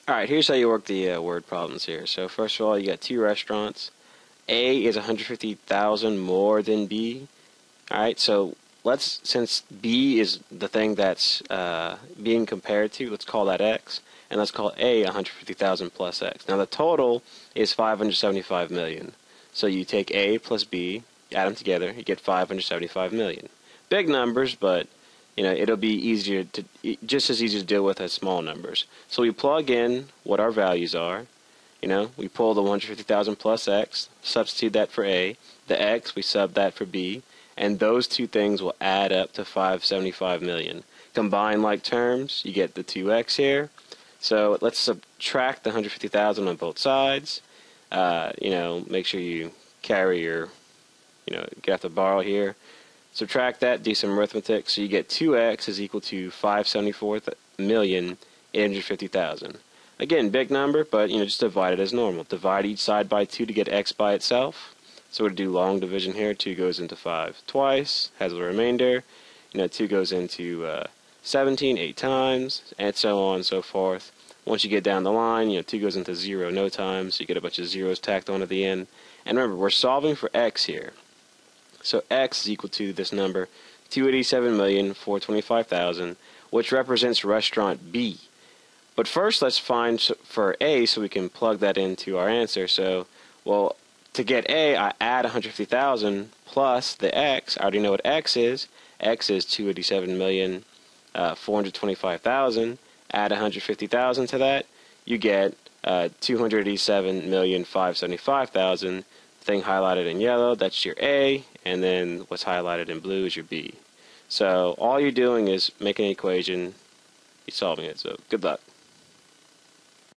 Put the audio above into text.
Alright, here's how you work the word problems here. So first of all, you got two restaurants. A is 150,000 more than B. Alright, so since B is the thing that's being compared to, let's call that X. And let's call A 150,000 plus X. Now the total is 575 million. So you take A plus B, add them together, you get 575 million. Big numbers, but it'll be just as easy to deal with as small numbers. So we plug in what our values are. We pull the 150,000 plus X, substitute that for A. The X, we sub that for B. And those two things will add up to 575 million. Combine like terms, you get the 2X here. So let's subtract the 150,000 on both sides. Make sure you carry your, get off the borrow here. Subtract that, do some arithmetic, so you get 2x is equal to 574,850,000. Again, big number, but just divide it as normal. Divide each side by 2 to get x by itself. So we'll do long division here. 2 goes into 5 twice, has a remainder. 2 goes into 17 8 times, and so on and so forth. Once you get down the line, 2 goes into 0 no times, so you get a bunch of zeros tacked on at the end. And remember, we're solving for x here. So x is equal to this number, 287,425,000, which represents restaurant B. But first, let's find for A so we can plug that into our answer. So, well, to get A, I add 150,000 plus the x. I already know what x is. X is 287,425,000. Add 150,000 to that, you get 287,575,000. Thing highlighted in yellow, that's your A, and then what's highlighted in blue is your B. So all you're doing is making an equation, you're solving it. So good luck.